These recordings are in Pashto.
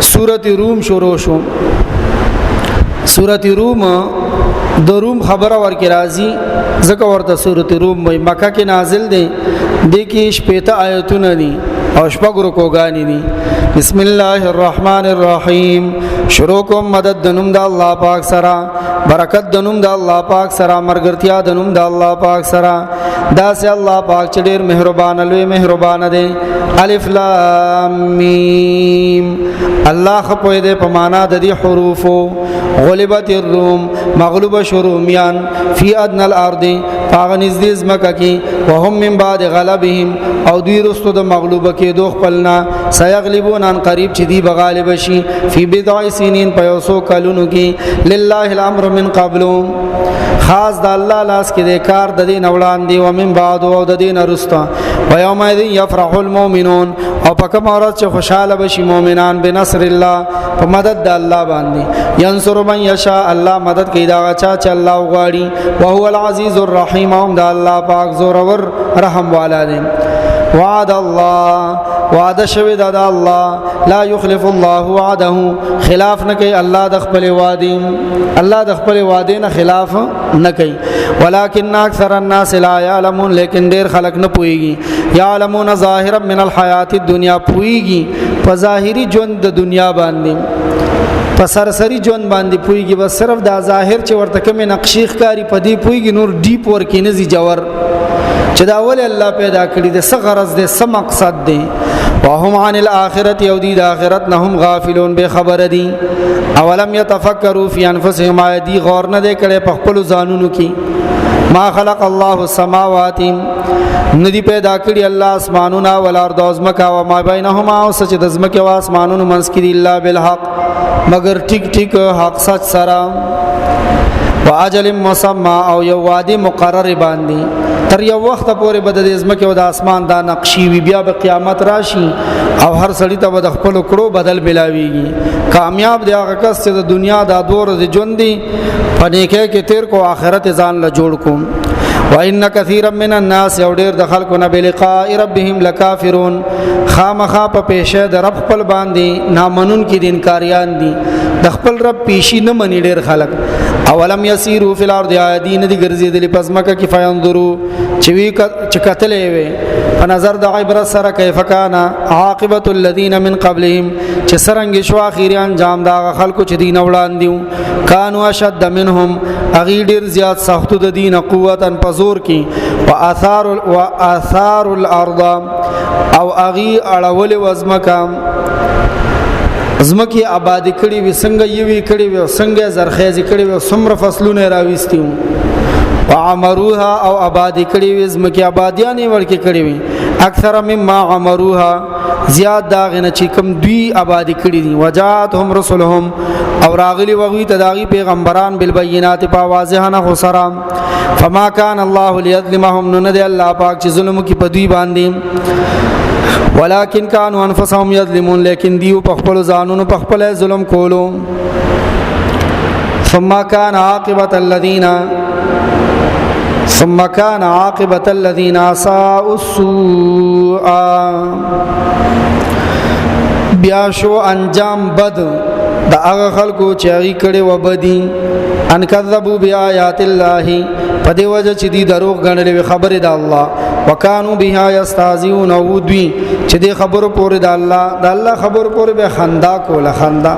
سورۃ روم شروع شو. سورۃ روم د روم خبره ورکې راځي ځکه ورته سورۃ روم وای. مکه کې نازل دي، د کې شپږ آیتونه دي او شپږ رکوګانی دي. بسم الله الرحمن الرحیم. شروع کوم مدد د نوم د الله پاک سره، برکت د نوم د الله پاک سره، مرګرتیا د نوم د الله پاک سره. دا سه الله پاک چې ډېر مهربان لوی مهربان دی. الف لام میم. الله خپوی دې په معنا د دې حروفو. غلبت الروم، مغلوب شرومیان فی ادنى الارض، پاغ نږدې ځمکه کې، وهم من بعد غلبهم، او دوی رستو د مغلوبه کې دوه خپلنا، سيغلبون ان قریب چې دی بغالب شي، فی بضع سنین په یوسو کلونو کې. لله الامر من قبل، خاص د الله لاس کې د کار د دین اولان دی. ومن بعد او د دین رستا. ويومئذ يفرح المؤمنون، او په کوم ورځ چې خوشاله بشي مؤمنان بنصر الله، په مدد د الله باندې. ينصر من يشاء، الله مدد کوي دا چا چې الله غواړي. وهو العزيز الرحيم، هم د الله پاک زور ور رحم والا دی. وعد الله، وعده شوی د الله، لا يخلف الله وعده، خلاف نه کوي الله د خپل وعده. الله د خپل وعده نه خلاف نه کوي. ولكن اکثر الناس لا يعلمون، لیکن ډیر خلک نه پويږي. يعلمون ظاهرا من الحیات الدنیا، پويږي په ظاهري ژوند د دنیا باندې، په سرسری ژوند باندې پويږي، بس صرف دا ظاهر چې ورته کوم نقشې ښکاری په دې پويږي، نور ډیپ ورکې نه زی جوور چې دا ول الله پیدا کړی د څه غرض دی، څه مقصد دی. وهم عن الاخرة، او دی د اخرت نه هم غافلون، به خبر دي. اولم يتفکروا فی انفسهم، دی غور نه دی کړي په خپل ځانونو کې. ما خلق الله السماوات، ندی پیدا کړی الله اسمانونه والارض او زمکا، او ما بینهما، او سچ د زمکه او اسمانونو منځ کې دی الا بالحق، مگر ټیک ټیک حق سچ سره. واجل مسمى، او یو وادي مقرر باندې، تر یو وخت پورې بد د زمکه او د اسمان دا نقشي وی، بیا به قیامت راشي او هر سړی ته د خپل کړو بدل ملاويږي. کامیاب دی هغه کس چې د دنیا د دور د ژوند دی پنه کې تیر کو آخرت ځان له جوړ کوم. وان كثيرا من الناس، او ډیر د خلکو نه بلقاء ربهم لکافرون، خامخا په پیشه د رب خپل باندې نامنون کې د انکاریان دي، د خپل رب پیشي نه مني ډیر خلک. اولم يسيروا في الارض، آیادین دي ګرځیدلې پزماکه کې، فینظروا چې کتلې وي په نظر د عبرت سره، کیف کان عاقبت الذين من قبلهم، چې سرنګ شو اخیری انجام دا خلکو چې دین وړاندې کانوا اشد منهم، اغي ډیر زیات سختو د دین قوتن پزور کې، واثار الارض، او اغي اړول وزمکه زمکی آبادی کړي وي، څنګه یوي کړي وي، څنګه زرخیزي کړي وي، څومره فصلونه راويستي وعمروها، او آبادی کړي وي زمکی آبادیان ورکې کړي وي، اکثر مما عمروها، زیاد داغنه چې کوم دوی آبادی کړي دي. وجاتهم رسلهم، او راغلی وغوی تداغي پیغمبران بالبينات، په واضح نه خسرام. فما كان الله ليظلمهم، نو نه الله پاک چې ظلم کوي په دوی باندې، ولكن كانوا انفسهم يظلمون، لیکن دیو په خپل ځانونو په خپل ظلم کولو. ثم كان عاقبة الذين اساءوا السوء، بیا شو انجام بد د هغه خلکو چې هغه کړي و بدی، ان کذبوا بیاات الله، په دې وجه چې دی دروغ غنلې خبره د الله، وکانو بها یستهزئون، او دوی چې دې خبرو پورې د الله خبرو پورې به خندا کوله خندا.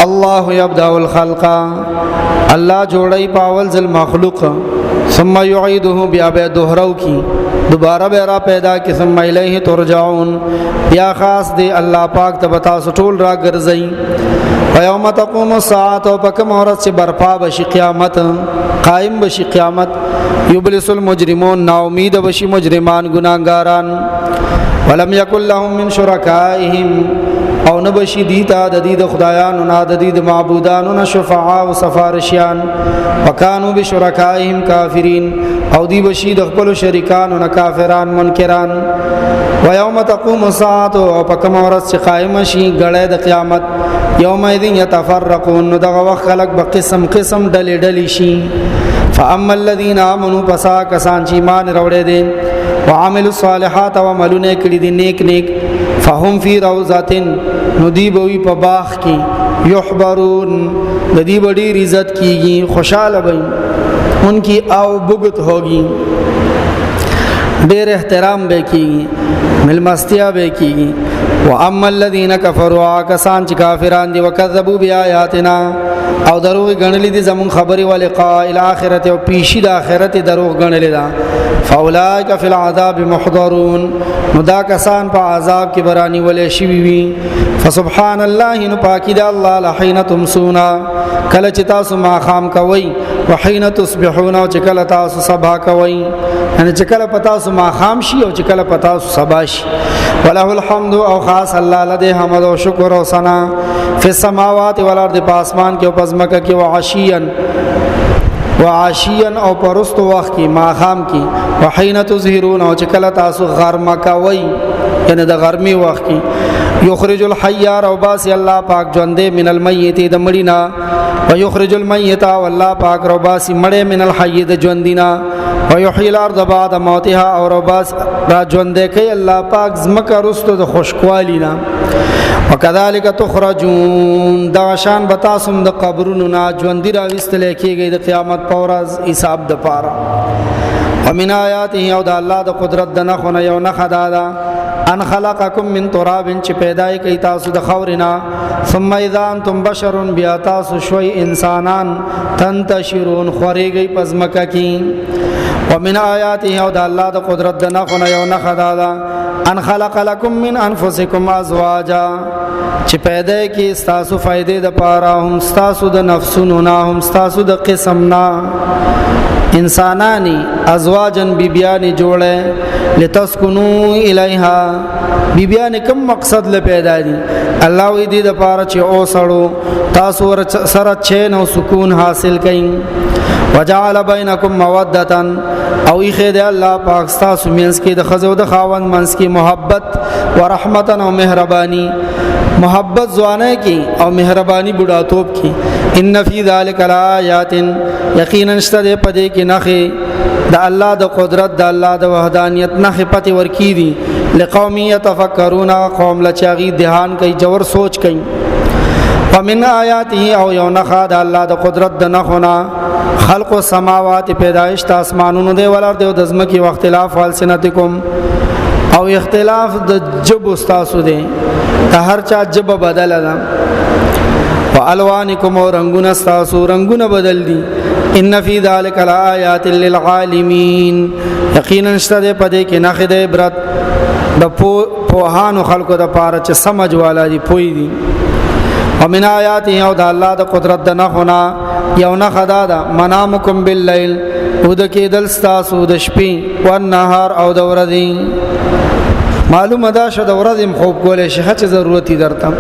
الله یبدأ الخلق، الله جوړي پاول ذل مخلوق، ثم يعيده، بیا به دوهراو کی، دوباره به را پیدا کی، ثم الیه ترجعون، یا خاص دی الله پاک ته بتا سټول را ګرځي. ويوم تقوم الساعه، او پکم اورت چې برپا بشي قیامت، قائم بشي قیامت. یبلس المجرمون، نا امید بشي مجرمان ګناګاران. ولم يكن لهم من شركائهم، او نبشي دیتا د دې د خدایانو نه، د دې د معبودانو نه، شفعاء او سفارشیان. وکانو بشرکائهم کافرین، او دی بشي د خپل شریکانو نه کافران منکران. ويوم تقوم الساعه، او پکم اورت چې قائم شي غړې د قیامت. یومئذ یتفرقون، دغه وخت خلق به قسم قسم ډلې ډلې شي. فاما الذين امنوا، پسا کسان چې ایمان راوړې دي، وعملوا الصالحات، او عملونه کړې دي نیک نیک، فهم فی روضۃ ندی بوی په باغ کې یحبرون د دې بڑی عزت کیږي خوشاله وي ان کی او بغت ہوگی ډېر احترام به کیږي ملمستیا به کیږي واما الذين كفروا کسان چې کافران دي وکذبوا بیااتنا او دروغ غنلې دي زمون خبري ولقاء الاخرته او پیشي د اخرت دروغ غنلې ده فاولئک فی العذاب محضرون نو دا کسان په عذاب کې برانی ولې شي وي فسبحان الله نو پاکی د الله لحین تمسونا کله چې تاسو ما خام کوي وحین تصبحون او چې کله تاسو صبح کوي یعنی چې کله پتا سو ما خام شي او چې کله پتا سو صبح شي وله الحمد او خاص الله لده حمد او شکر او ثنا فی السماوات والارض پاسمان کې او پزمکه کې وعشیا او پرستو وخت کې ما خام کې وحین تظهرون او چې کله تاسو غرمه کوي یعنی د غرمي وخت کې یخرج الحی او باسی الله پاک ژوندې من المیت د مړینا ويخرج المیت والله پاک رو باسی مړې من الحی د ژوندینا ويحيي الارض بعد موتها او رو باس را ژوندې کوي الله پاک زمکه رستو د خوشکوالینا وکذالک تخرجون دا شان بتاسم د قبرونو نا ژوندې را وستل کېږي د قیامت په ورځ حساب د پاره ومن آیاته او د الله د قدرت د نخونه یو نخ دادا ان خلقکم من تراب چې پیدای کوي تاسو د خورنا ثم اذا انتم بشر بیا تاسو شوي انسانان تنتشرون خوريږي پزمکه کی ومن آیاته او د الله د قدرت د نخونه یو نخ دادا ان خلق لكم من انفسکم ازواجا چې پیدای کوي تاسو فائدې د پاره هم تاسو د نفسونو نه هم تاسو د قسم نه انسانانی ازواجن بیبیانی جوړه لتسكنوا الیها بیبیانی کوم مقصد له پیدا دي الله وی دې د پاره چې او سړو تاسو سره چین او سکون حاصل کړئ وجعل بینکم مودة او یې دې الله پاک تاسو مینس کې د خزو د خاوند منس کې محبت ورحمت او مهربانی محبت زوانه کی او مهربانی بډاتوب کی ان فی ذلک لآیات یقینا شته پدې کې نخې د الله د قدرت د الله د وحدانیت نخې پتی ورکی دي لقوم یتفکرون قوم لچاغي دهان کوي جوور سوچ کوي ومن آیاته او یو نخا د الله د قدرت د نخونه خلق السماوات پیدائش د اسمانونو دی ولر دی د زمکی واختلاف والسنتکم او اختلاف د جب استاسو دی ته هر چا جب بدل ده والوانکم او رنگونه استاسو رنگونه بدل دي ان فی ذلک لآیات للعالمین یقینا شته پدې کې نخې د عبرت د پوهانو خلقو د پاره چې سمج والا دي پوي دي ومن آیاته او د الله د قدرت د نخونه یو نخدا ده منامکم باللیل او د کېدل ستاسو د شپې او نهار او د ورځې معلومه ده شو د ورځې خوب کولې شي هڅه ضرورت درته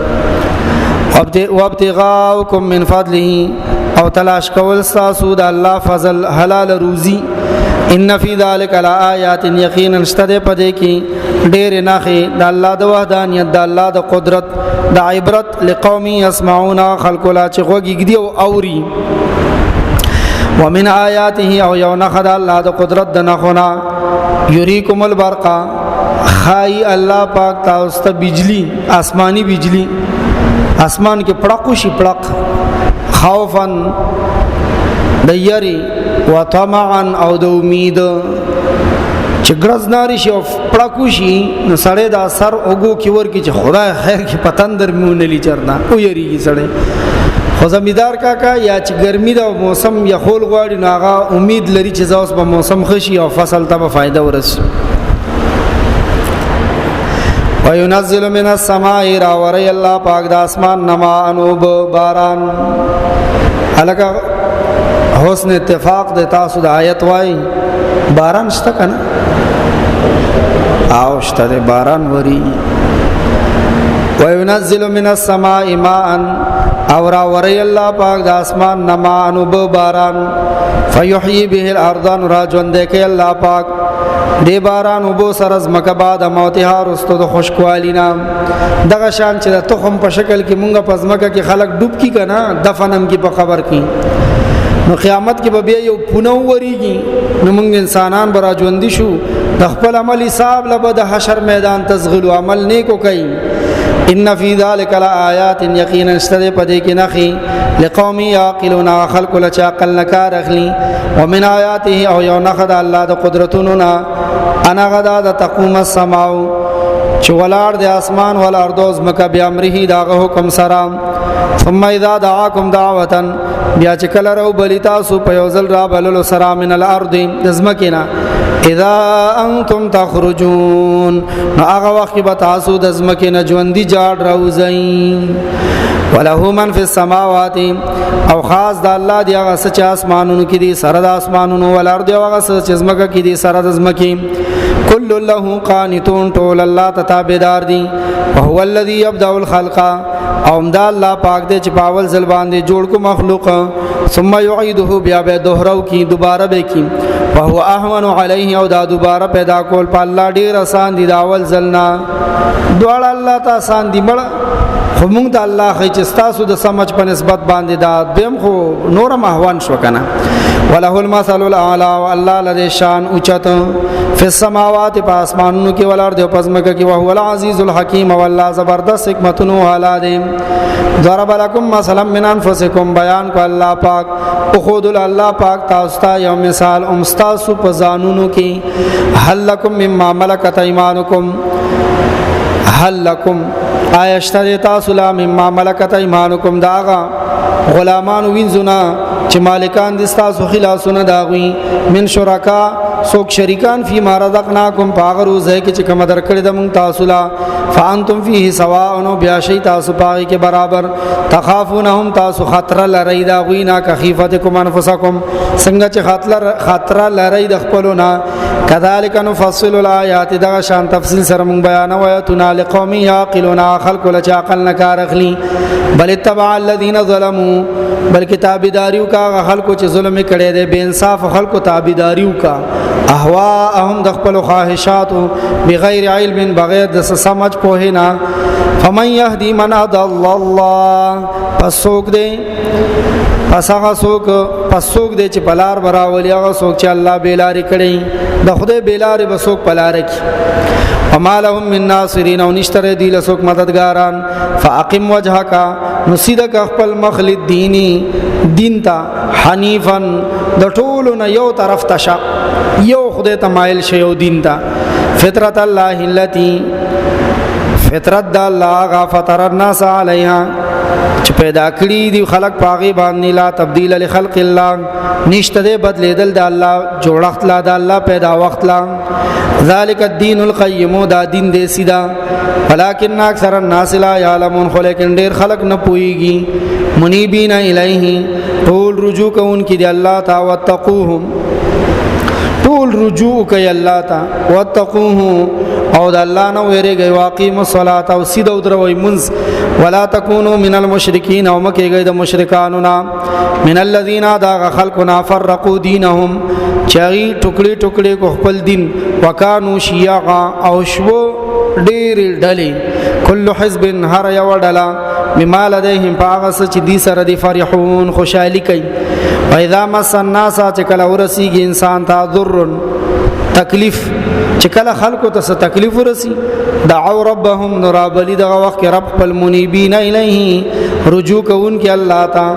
وابتغاءکم من فضله او تلاش کول ستاسو د الله فضل حلال روزي ان فی ذلک لآیات یقینا شته پدې کې ډېر نخې د الله د وحدانیت د الله د قدرت د عبرت لقوم يسمعون خلق لا چې غوږی او اوري ومن آیاته او یو نخ د الله د قدرت د نخونه یریکم البرق خای الله پاک تاسو ته بجلی آسمانی بجلی اسمان کې پړقو شي پړق خوفن د یری وطمعا او د امید چې ګرز ناری شي او پړقو شي نو سړی دا سر اوګو کې ور کې چې خدای خیر کې پتندر میونه لی چرنا او یریږي سړی خو زمیدار کاکا یا چې ګرمي دا موسم یا خول غواړي نو هغه امید لري چې زاوس په موسم خشي او فصل ته به فائدہ ورسي وينزل من السماء راوري الله پاک د اسمان نما انوب باران الکه حسن اتفاق د تاسو د آیت وای باران شته کنه او شته باران وری وينزل من السماء ماء اور راوري الله پاک د اسمان نما انوب باران فيحيي به الارض راجون دې کې الله پاک دی باران وبو سرز مکباد موتها رستو د خوشکوالینا دغه شان چې د تخم په شکل کې مونږه پزمکه کې خلک ډوب کی کنه دفنم کې په قبر کې نو قیامت کې به بیا یو پونه وریږي نو موږ انسانان به را ژوندي شو د خپل عمل حساب لبه د حشر میدان تزغلو عمل نیکو کوي. ان فی ذلک لآیات یقینا استد پدې کې نخي لقوم یعقلون خلق لچ عقل نکار اخلي. ومن آیاته او یو نخد الله د قدرتونو نا انا غدا د تقوم السماء چې ولار د اسمان ول اردوز مکه بیا امره داغه حکم سره. ثم اذا دعاكم دعوه بیا چې کله رو بلی تاسو په یوزل را بللو سره من الارض دزمکینا اذا انتم تخرجون نو هغه وخت به تاسو د زمکینه ژوندۍ جاړ راوځئ. وله من فی السماوات او خاص د الله دی هغه چې اسمانونو کې دي سره د اسمانونو ول ارض هغه چې زمکه کې دي سره د زمکی. کل له قانتون ټول الله تابعدار دي. وهو الذي يبدأ الخلق او امدا الله پاک دې چې پاول زل باندې جوړ کو مخلوق ثم يعيده بیا به دوهراو کی دوباره به کی. وهو اهون عليه او دا دوباره پیدا کول په الله ډیر آسان دي. دا اول زلنا دوړ الله ته آسان دي مړ خو موږ د الله خې چې تاسو د سمج په نسبت باندې دا دیم خو نور مهوان شو کنه. وله المثل الاعلى والله لدی شان اوچت فی السماوات په اسمانونو کې ولر دی پزمکه کې. وهو العزیز الحکیم والله زبردست حکمتونو والا دی. ضرب لكم مثلا من انفسکم بیان کو الله پاک او خود الله پاک تاسو ته یو مثال امستاسو په ځانونو کې. هل لكم مما ملکت ایمانکم هل لكم آیشتر تاسو لا مما ملکت ایمانکم داغا غلامان وینځونه چې مالکان دي تاسو خلاصونه داغوي من شرکا سوک شریکان فی ما رزقناکم پاغرو زه کې چې کوم درکړې د مونږ تاسو لا فانتم فیه سواء نو بیا شی تاسو پاغي کې برابر. تخافونهم تاسو خطر لری داغوي نا کخیفتکم انفسکم څنګه چې خطر لری د خپلونه. کذالک نفصل الآیات دا شان تفصیل سره مونږ بیان وایتنا لقوم یعقلون خلق لچ عقل نکار اخلي. بل اتبع الذين ظلموا بلکې تابعداریو کا خلکو چې ظلم کړي دي بے انصاف خلکو تابعداریو کا اهواهم د خپل خواهشات بغیر علم بغیر د سمج په نه. فمن يهدي من اضل الله پسوک دي پس هغه څوک دی چې بلار براولي هغه څوک چې الله بیلاری کړي د خدای بیلاری به څوک بلار کی. وما لهم من ناصرین او نشتره دی له څوک مددګاران. فاقم وجهک نسیدک خپل مخلد دین تا حنیفن د ټولو نه یو طرف تشا یو خدای ته مایل شي یو دین تا. فطرت الله التي فطرت د الله غفطر الناس علیها چې پیدا کړی دی خلق پاغي باندې لا تبديل لخلق الله نشته دی بدلیدل د الله جوړښت لا د الله پیدا وخت لا. ذالک الدین القیم دا دین دی سیدا. ولکن اکثر الناس لا يعلمون خلق ډیر خلق نه پويږي. منیبین الیه ټول رجوع کوونکی دی الله تا وتقوهم ټول رجوع کوي الله تا وتقوه او د الله نو ویریږي. واقیم الصلاه او سید او دروي منز. ولا تکونوا من المشرکین او مکیږي د مشرکانو نا. من الذين دا خلقنا فرقوا دینهم چاغي ټوکړي ټوکړي کو خپل دین. وکانو شیعا او شو ډیر ډلې. کل حزب هر یو ډلا بما لديهم باغس چې دي سره دي فرحون خوشالي کوي. واذا مس الناس چې کله ورسیږي انسان ته ضر تکلیف چې کله خلکو ته تکلیف ورسی دعوا ربهم نرابلی دغه وخت رب المنیبین الیه رجوع کوون کې الله تا.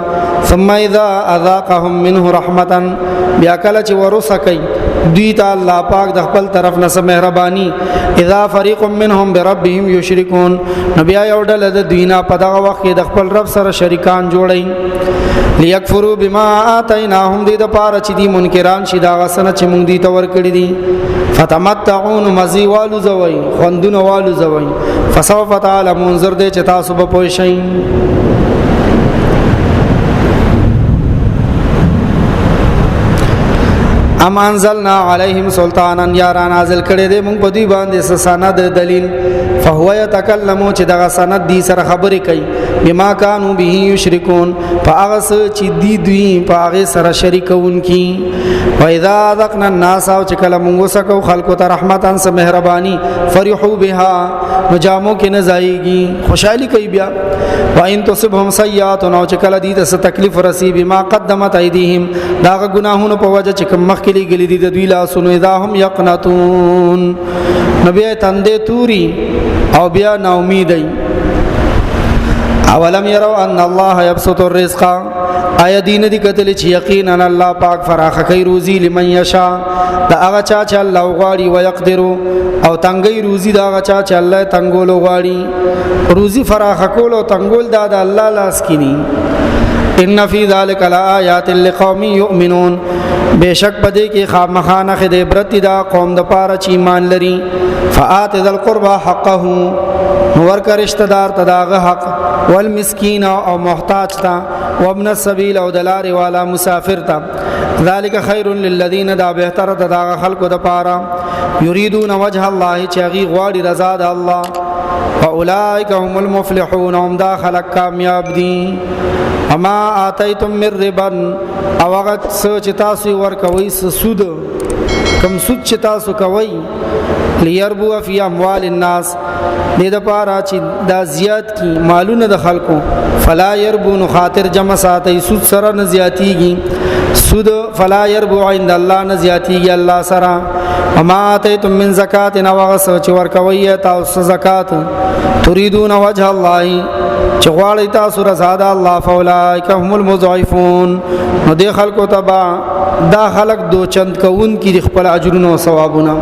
ثم اذا اذاقهم منه رحمتا بیا کله چې ورسکای دوی ته الله پاک د خپل طرف نه مهرباني. اذا فريق منهم بربهم يشركون نبي یو ډله د دوینا په دغه وخت د خپل رب سره شریکان جوړي. ليكفروا بما آتيناهم دې د پاره چې دي منکران شي دا غسنه چې مونږ دي تور کړی دي. فتمتعون مزي والو زوي خوندونه والو زوي. فسوف تعلمون زر دې چې تاسو به پوه شئ. ام انزلنا علیهم سلطانا یا را نازل کړي دې مونږ په دوی باندې سند دلیل. فهو يتكلم چې دغه سند دي سره خبرې کوي. بما كانوا به يشركون فاغس چې دوی په هغه سره شریکون کی. واذا ذقنا الناس او چکل مونږ سکو خلق ته رحمتان سه مهرباني فرحوا بها نجامو کې نزایږي خوشحالي کوي بیا وان تصبهم سيئات او چکل دي ته تکلیف رسی بما قدمت ايديهم دا غناهونه په وجه چې کوم مخکلي غلي دي د دوی لا سنو اذا هم يقنطون نبي تندې توري او بیا نا امیدای اولم يروا ان الله يبسط الرزق آیا دین دی کتل چې یقینا الله پاک فراخ کوي روزي لمن یشا دا هغه چا چې الله غواړي او يقدر او تنګي روزي دا هغه چا چې الله تنګول غواړي روزي فراخ کول او تنګول دا د الله لاس کې ني ان فی ذلک لآیات لقوم یؤمنون بشک بده کې خامخانه خد عبرت دا قوم د پاره چې ایمان لري فآت ذل قربى حقه ورکر رشتہ دار تداغه حق والمسکین او محتاج تا وابن السبیل او دلار والا مسافر تا ذالک خیر للذین دا بهتر تداغه خلق د پاره یریدون وجه الله چاغي غواړي رضا د الله واولئک هم المفلحون هم دا خلق کامیاب دي اما آتیتم من ربا او هغه څه چې تاسو ورکوي سود کم سود چې تاسو کوي لیربو فی اموال الناس دې د پاره چې دا زیات کی مالونه د خلکو فلا يربو نو خاطر جمع ساتي سود سره نه زیاتیږي سود فلا يربو عند الله نه زیاتیږي الله سره اما اتیتم من زکات نو هغه څه چې ورکوي تاسو زکات تريدون وجه الله چې غواړي تاسو رضا د الله فاولائک هم المضعفون نو دې خلکو تبا دا خلق دو چند کون کی خپل اجرونه او ثوابونه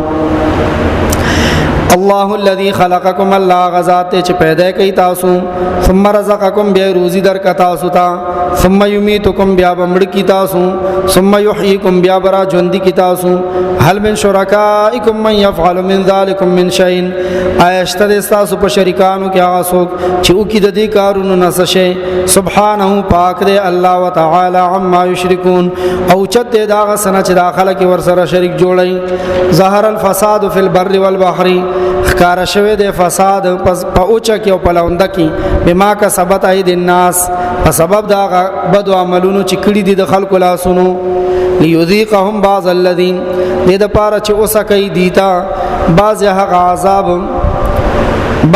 الله الذي خلقكم الله غزات چې پیدا کړي تاسو ثم رزقكم بیا روزي در کا تاسو ته ثم يميتكم بیا بمړ کی تاسو ثم يحييكم بیا برا ژوند کی تاسو هل من شرکائکم من يفعل من ذلك من شيء ایشتر تاسو په شریکانو کې هغه څوک چې او کې د دې کارونو نسشه سبحانه پاک دی الله وتعالى عما يشركون او چت دا سنه چې داخله کې ور سره شریک جوړي ظاهر الفساد في البر والبحر خکار شوه د فساد په اوچا کې او په لوند کې بما کا سبت اید الناس په سبب دا بد عملونو چې کړي دي د خلکو لاسونو ليذيقهم بعض الذين دې د پاره چې اوسه کوي دیتا بعض هغه عذاب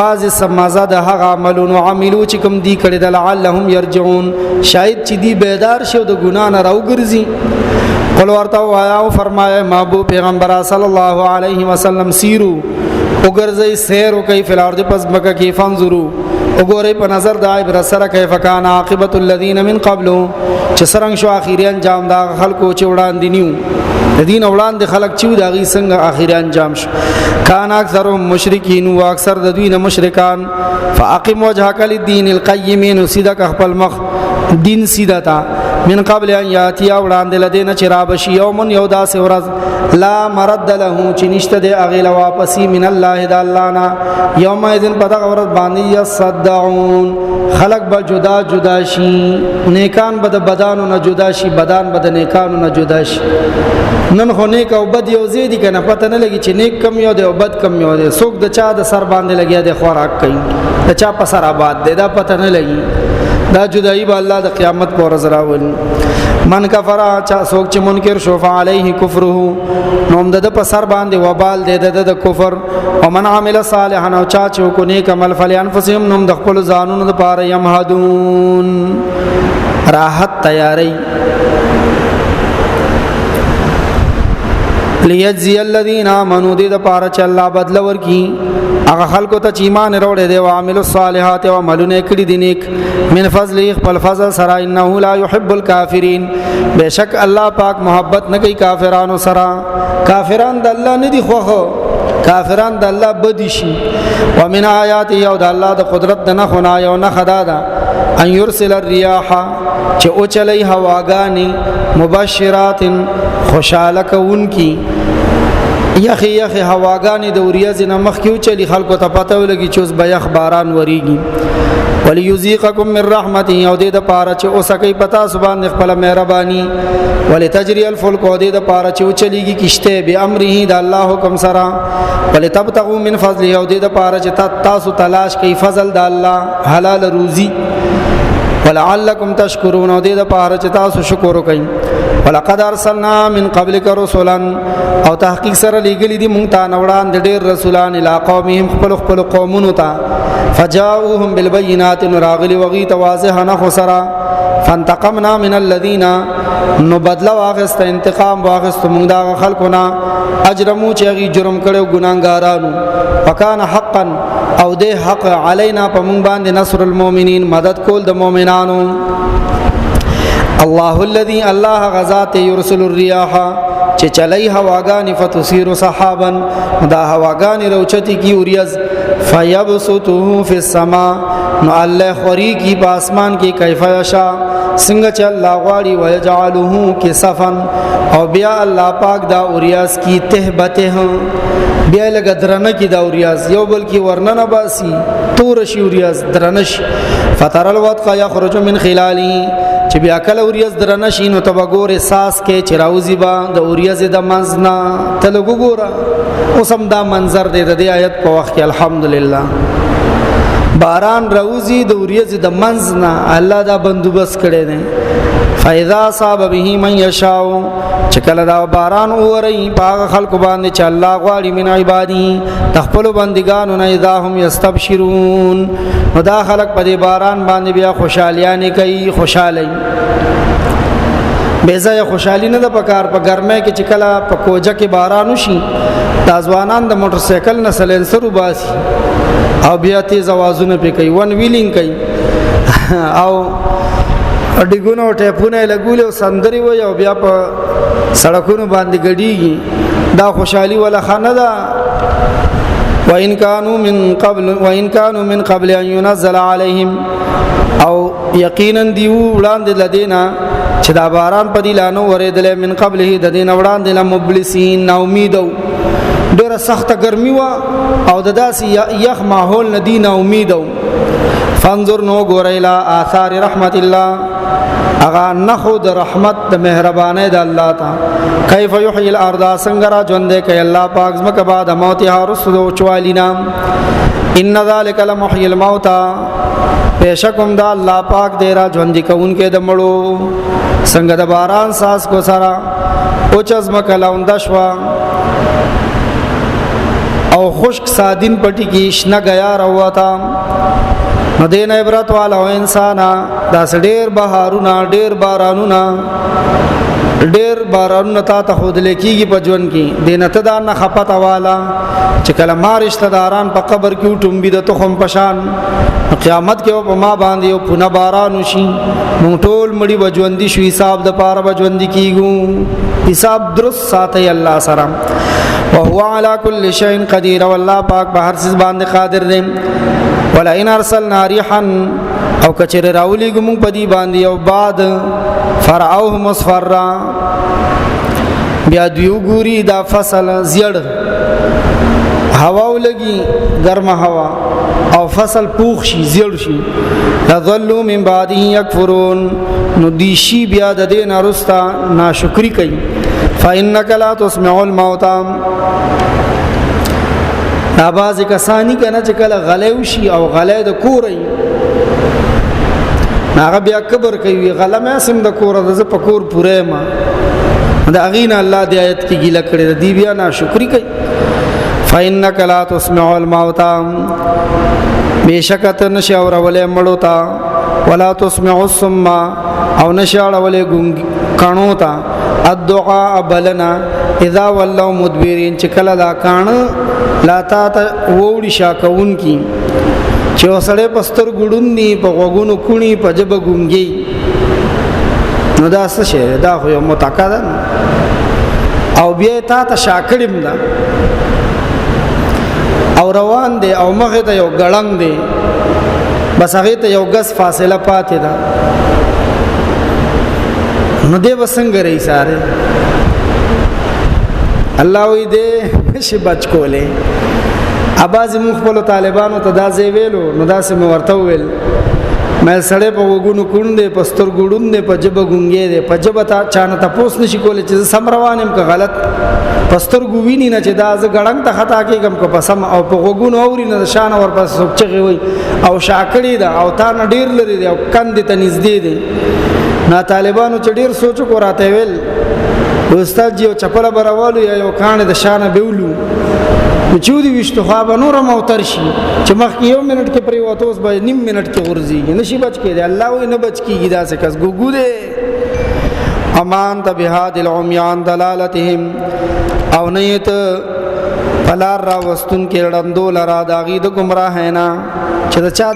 بعض سمازه د هغه عملونو عملو چې کوم دی کړي د لعلهم يرجعون شاید چې دی بیدار شو د ګنا نه راوګرځي قل ورته وایا او فرمایا محبوب پیغمبر صلی الله علیه وسلم سیرو وګرځي سیر او کیف الارض پس مکه کې فنظرو وګورئ په نظر د عبرت سره کیف کان عاقبت الذين من قبل چې سرنګ شو اخیری انجام دا خلکو چې وړاندې نیو د دین وړاندې خلک چې دا غي څنګه اخیری انجام شو کان اکثرهم مشرکین او اکثر د دوی نه مشرکان فاقم وجهک للدین القیم سیدا خپل مخ دین سیدا تا من قبل ان یاتی وړاندې لدینه چې رابشي یوم یو داس ورځ لا مرد له چې نشته د اغیله واپسی من الله د الله نه یوم اذن پدا ورځ باندې یصدعون خلق به جدا جدا شي نیکان به د بدانو نه جدا شي بدان به د نیکانو نه جدا شي نن خو نیک او بد یو زیدي کنه پته نه لګي چې نیک کم یو دی او بد کم یو دی څوک د چا د سر باندې لګیا دی خوراک کوي د چا په سر آباد دی دا پته نه لګي دا جدائی با الله د قیامت پر ورځ راولي من کفر چا څوک چې منکر شو فعليه کفره نو د په سر باندې وبال دی د کفر او من عمل صالحا او چا چې کو نیک عمل فلانفسهم نو د خپل ځانونو لپاره يمهدون راحت تیاری ليجزي الذين امنوا دې د پاره چې الله بدل ورکي هغه خلکو ته چې ایمان وروړي دي او عملو الصالحات او عملونه کړی دي نیک من فضل خپل فضل سره انه لا يحب الكافرين بشک الله پاک محبت نه کوي کافرانو سره کافران د الله نه دي خوخه کافران د الله بدی شي ومن آیاته او د الله د قدرت نه خنا یو نه خدا ده ان يرسل الرياح چې او چلی هواګانی مبشرات خوشاله کوونکی یخی یخی هواګانی د اوریاز نه مخ کیو چلی خلکو ته پته ولګي چې اوس به اخباران وریږي وليذيقكم من رحمته او دې د پاره چې اوسکه پتا سبحان خپل مهرباني ولتجري الفلك او دې د پاره چې چلیږي کشته به امره د الله حکم سره ولتبتغوا من فضله او دې د پاره چې تاسو تلاش کوي فضل د الله حلال روزي ولعلکم تشکرون او دې د پاره چې تاسو شکر وکړئ. ولقد ارسلنا من قبلک رسلا او تحقیق سره لګلی دي مونږ ته نوړان د ډېر رسولان الی قومهم خپل قومونو ته فجاءوهم بالبينات راغلی وغي تواضح نه خسرا فانتقمنا من الذين نو بدلا واغست انتقام واغست مونږ دا خلقنا اجرمو چې غي جرم کړو ګناګارانو وکانه حقا او دې حق علینا په مونږ باندې نصر المؤمنین مدد کول د مؤمنانو. الله الذي الله غزات يرسل الرياح چې چلای هواګانی فتثير صحابا دا هواګانی روچتی کی اوریز فیبسطه فی السماء نو الله خوري کی په اسمان کې کیف یشا څنګه چې الله غواړي ويجعله کسفا او بیا الله پاک دا اوریاز کی تهبته بیا لګ درنه کی دا اوریاز یو بل کی ورننه باسی تور شی اوریاز درنش فتر الودق یخرج من خلاله چې بیا کله اوریاز درنه شي نو تبګور احساس کې چراوزی با د اوریاز د منځنا تلګو ګورا اوسم دا منظر دی د آیت په وخت کې الحمدلله باران راوزی د اوریاز د منځنا الله دا بندوبست کړي نه فاذا صاب به من یشاء چې کله دا باران اوري پاغه خلق باندې چې الله غواړي من عبادي تخپل بندگانو نه اذا هم یستبشرون نو دا خلق په دې باران باندې بیا خوشالیانه کوي خوشالي بیزای خوشحالی نه د پکار په ګرمه کې چې کله په کوجه کې باران وشي د ځوانان د موټر سایکل نه سلنسر وباسي او بیا تیز आवाजونه پې کوي ون ویلینګ کوي او اډیګونو ټیپونه لګول او سندري وي او بیا په سړکونو باندې ګډيږي دا خوشحالي ولا خانه ده. وان كانوا من قبل ان ينزل عليهم او یقینا دی وړاندې لدینا چې دا باران په دی لانو ورېدل من قبله د دین وړاندې له مبلسین نا امیدو ډیره سخته ګرمي وا او د داسې یخ ماحول ندی نا امیدو فانظر نو ګوریلا آثار رحمت الله اغا نخو د رحمت د مهربانه د الله تا کیف یحیی الارض څنګه را ژوند کوي الله پاک زمکه بعد موتها رسو چوالینا ان ذلک لمحیی الموتى پیشکم دا الله پاک دې را ژوند کوونکې د مړو څنګه د باران ساس کو سرا او چزمکه لاوند شوا او خشک سادین پټی کې شنه غیا رواتا نو دین عبرت والا او انسان دا ډېر بهارونه ډېر بارانونه تا ته خود لیکيږي په ژوند کې دینته دا نه خپته والا چې کله ما رشتہ داران په قبر کې ټومبي د تخم پشان قیامت کې په ما باندې او پونه باران وشي مونږ ټول مړي بجوندي شو حساب د پاره بجوندي کیږو حساب درست ساتي الله سره وهو على كل شيء قدير والله پاک په هر څه باندې قادر دی. ولا ان ارسلنا ريحا او کچر راولي ګم په دی باندې او بعد فرعوه مصفرا بیا دیو ګوري دا فصل زیړ هوا ولګي ګرمه هوا او فصل پوخ شي زیړ شي لذلوا من بعده يكفرون نو دیشی بیا د دین ارستا ناشکری کوي فانك لا تسمع الموتى ناباز کسانی کنه چې کله غلیو شي او غلې د کورې هغه بیا کبر کوي غله مې سم د کور د په کور پوره ما دا اغینا الله د آیت کې ګیله کړې دی بیا ناشکری کوي فإنك لا تسمع الموتى بشکت نشاور ولې مړو تا ولا تسمع الصم او نشاور ولې کانو تا الدعاء بلنا اذا ولوا مدبرين چې کله دا کان لا تا وړي شاکون کی چې وسړې پستر ګډوندي په غوګونو کونی په جب ګونګي نو دا څه شي دا خو یو متقاعد او بیا تا ته شاکړم دا او روان دي او مخه ته یو ګړنګ دي بس هغه ته یو غس فاصله پاتې ده نو دې وسنګ رہی ساره الله وی دې شي بچ کولې اباز مخبل طالبانو ته دا زی ویلو نو دا سم ورته ویل مې سړې په وګونو کونډې پستر ګړون دې په جبه ګونګې دې په جبه تا چانه تاسو نشي کولای چې سم روانم که غلط پستر ګوینی نه چې دا ز غړنګ ته خطا کېږم کو پسم او په وګونو اوري نه شان ور پس چغي وي او شاکړی دا او تا نه ډیر لري او کندې ته نږدې دي نا طالبانو چې ډیر سوچ کو راته ویل استاد جی او چپل براوالو یا یو کان د شانه بیولو چودي وشتو خو به نور مو ترشي چې مخ یو منټ کې پری وته اوس به نیم منټ کې ورځي نشي بچ کې دی الله وي نه بچ کیږي دا څه کس ګوګو دے امان ته بهاد العميان دلالتهم او نیت فلار را وستون کې لړندو لرا داغي د گمراه نه چې دا چا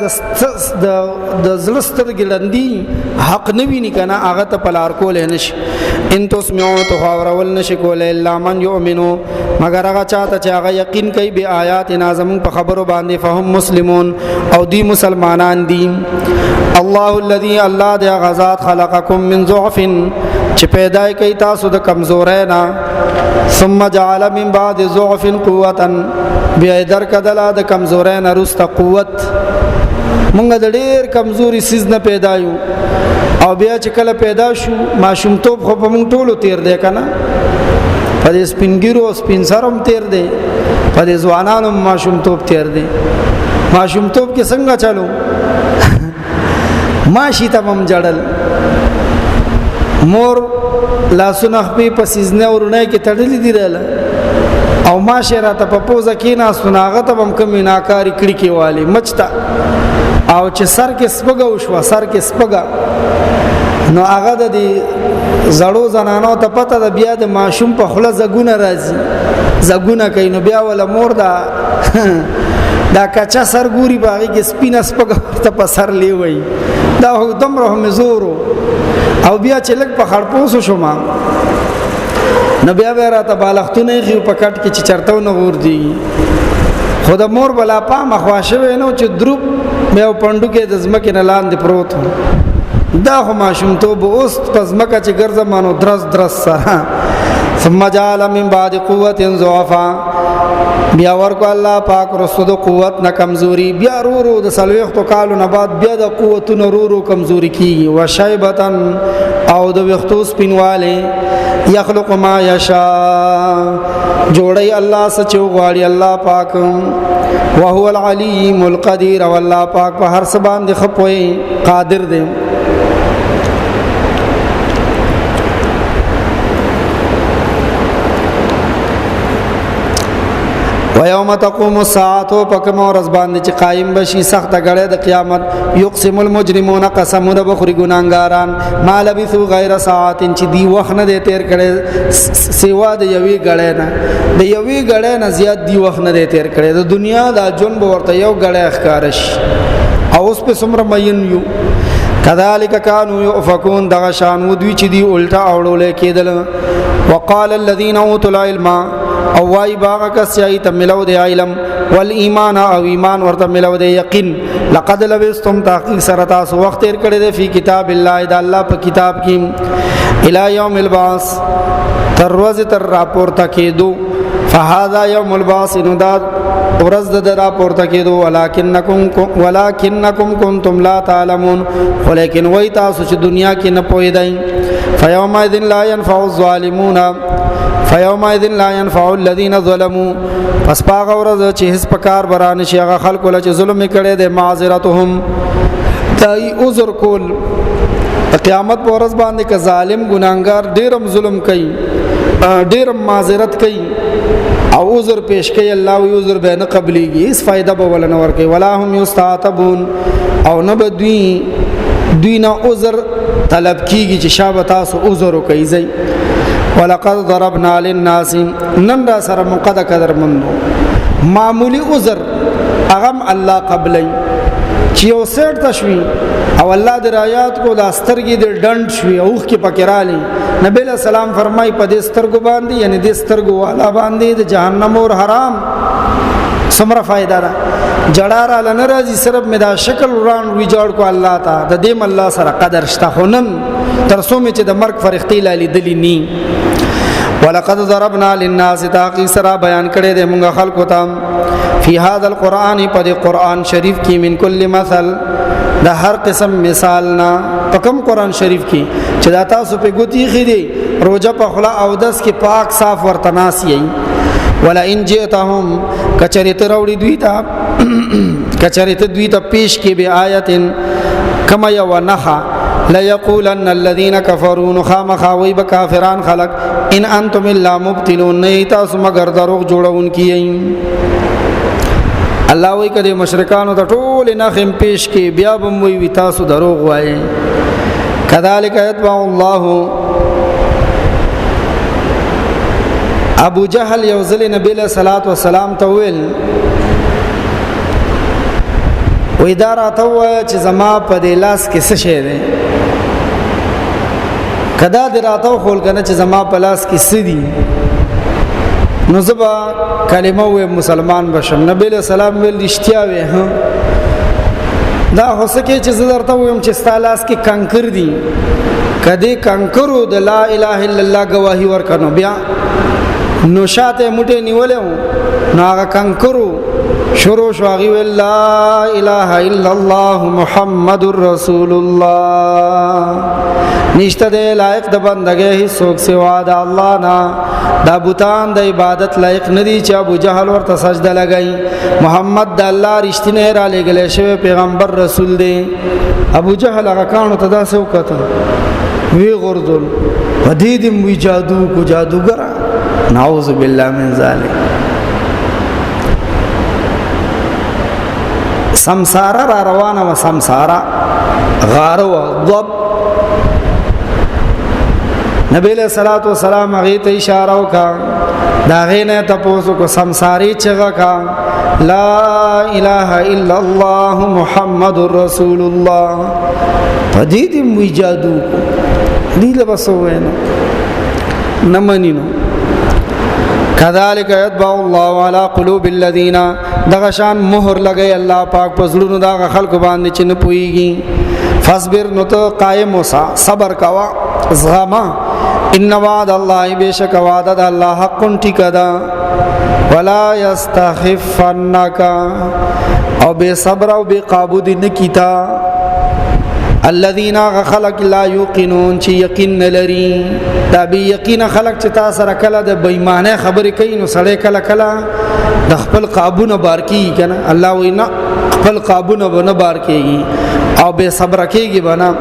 د زلستر ګلندي حق نوی نه کنه هغه ته پلار کول نش ان تسمعوا تخاورول نش کول الا من يؤمنو مگر هغه چاته چې هغه یقین کوي به آیات نازم په خبرو باندې فهم مسلمون او دی مسلمانان دي الله الذي الله د غزاد خلقکم من ضعف چې پیدا کوي تاسو د کمزورۍ نه ثم جعل من بعد ضعف قوه بیا درکدل د کمزورۍ نه رست قوت مونږ د ډېر کمزوري سیز نه پیدا یو او بیا چې کله پیدا شو ماشومتوب خو په مونږ ټولو تیر دی کنه په دې سپینګیرو سپین سرم تیر دی په دې ځوانانو ماشومتوب تیر دی ماشومتوب کې څنګه چالو ماشي تمام جړل مور لاسونه خپې په سیزنه ورونه کې تړلې دی رااله او ماشه راته په پوزه کې نه سناغه ته هم کمی ناکاری کړی کې والی مچتا او چې سر کې سپګه وشو سر کې سپګه نو هغه د زړو زنانو ته پته د بیا د ماشوم په خله زګونه راځي زګونه کوي نو بیا ول مور دا کچا سر ګوري باغی کې سپینه سپګه ته په سر لیوي دا دم رحم زورو او بیا چې لګ په خړپوسو شوم نو بیا راته بالښتونه غو په کټ کې چې چرته نه ور دي خود مور بلا پا مخواشه نو چې دروب مې پندو کې د زمکه نه لاندې پروت دا خو ماشوم ته به اوس پزمکه چې ګرځمانو درس سره ثم جعل من بعد قوه ضعفا بیا ورکو الله پاک رسول قوت نه کمزوري بیا رو د سلويختو کالو نه بعد بیا د قوتونو رو کمزوري کی او شایبتن او د وختو سپینواله یخلق ما یشاء جوړي الله سچو غواړي الله پاک وهو العلیم القدیر والله پاک په هر څه باندې خپوي قادر دی ويوم تقوم الساعه پکم ورځ باندې چې قائم بشي سخت غړې د قیامت يقسم المجرمون قسمون بخوري ګناګاران ما لبثوا غیر ساعات چې دی وخت نه تیر کړي سیوا د یوي غړې نه د یوي غړې نه زیات دی وخت نه تیر کړي د دنیا د جون ورته یو غړې ښکارش او اوس په سمره مین یو کذالک کانوا یؤفکون دغه شان ودوی چې دی الټا اورول کېدل وقال الذين اوتوا العلم او وای باغ کس چې ته ملو دی علم والایمان او ایمان ورته ملو دی یقین لقد لبستم تحقیق سره تاسو وخت تیر کړی دی په کتاب الله د الله په کتاب کې الی یوم البعث تر ورځ تر راپورته کېدو فهذا یوم البعث نداد ورځ د راپورته کېدو ولکنکم کنتم لا تعلمون ولیکن وای تاسو چې دنیا کې نه پوهیدای فیومئذ لا ينفع الظالمون فیومئذ لا ينفع الذين ظلموا پس پاغه ورځ چې هیڅ پکار برانه شي هغه خلکو له چې ظلم کړي د معذرتهم دای عذر کول قیامت په ورځ باندې ک ظالم ګناګار ډیرم ظلم کوي ډیرم معذرت کوي او عذر پیش کوي الله او عذر به نه قبليږي هیڅ فائدہ به ولنه ور کوي ولا هم یستعتبون او نه بدوی نه عذر طلب کیږي چې شابه تاسو عذر کوي زي ولقد ضربنا للناس نن را سره مقد قدر مند معمولی عذر اغم الله قبلای چې یو سر تشوي او الله د آیات کو د استرګي د ډند شوي اوخ کې پکرالي نبی له سلام فرمای په دې سترګو باندې یعنی د سترګو والا باندې د جهنم اور حرام سمره فائدہ را جړار ال ناراضي صرف مې دا شکل وران وی جوړ کو الله تا د دې الله سره قدر شته خنن ترسو مې چې د مرګ فرښتې لالي دلی ني ولقد ضربنا للناس تاقي سرا بیان کړي د موږ خلکو ته فی هذا القران په قرآن شریف کې من کل مثل د هر قسم مثال نه. په کوم قران شریف کې چې دا تاسو په ګوتی خېدي روزه په خلا او دس کې پاک صاف ورته ناسي. ولا ان جئتهم کچریت راوړي دوی ته کچریت دوی ته پیش کې به آیتن کما یو نخا لا یقولن الذين كفروا نخام خوي بکافران خلق ان انتم الا مبتلون نیتا سم مگر دروغ جوړون کیئ. الله وی کده مشرکانو ته ټول نخم پیش کې بیا بم وی تاسو دروغ وایي. کذالک یتبع الله ابو جهل یوزل نبی له صلوات و سلام ته ویل و اداره ته وای چې زما په دلاس کې څه شی دی کدا دراته خول کنه چې زما په لاس کې څه دی نو زبا کلمه و مسلمان بشم. نبی له سلام ویل رښتیا وې ها دا هوسکه چې زړه ویم چې ستالاس کې کنکر دی کدی کنکرو د لا اله الا الله گواہی ورکنو بیا نو شاته موټه نیولې نو هغه کنکرو شروع شو هغه لا اله الا الله محمد رسول الله نشته د لایق د بندګۍ هیڅوک سوا د الله نه. دا بوتان د عبادت لایق ندي چې ابو جهل ورته سجده لګای. محمد د الله رښتینی را لګل شوی پیغمبر رسول دی. ابو جهل هغه کانو ته داسې وکړه وی غردل ودید می جادو کو جادوګر نعوذ بالله من ذلک. سمسارا را روانه و سمسارا غاره و ضب نبی علیہ الصلوۃ والسلام هغه ته اشاره وکړه دا غینه تاسو کو سمساری چغه کا لا اله الا الله محمد رسول الله پدید می جادو دی له بسوینه نمنینو. کذالک یتبع الله علی قلوب الذین دغشان مہر لګی الله پاک پزړونو دا خلق باندې چې نه پويږي. فصبر نو ته قائم وسا صبر کوا زغما ان وعد الله بیشک وعد الله حق ټیکدا ولا یستخفنک او به صبر او به قابو دې نکیتا الذين خلق لا يوقنون چې یقین لري. دا به یقین خلق چې تاسو سره کله د بېمانه خبرې کوي نو سړی کله کله د خپل قابو نه بار کیږي کنه. الله وینا خپل قابو نه بار کیږي او به صبر کیږي بنا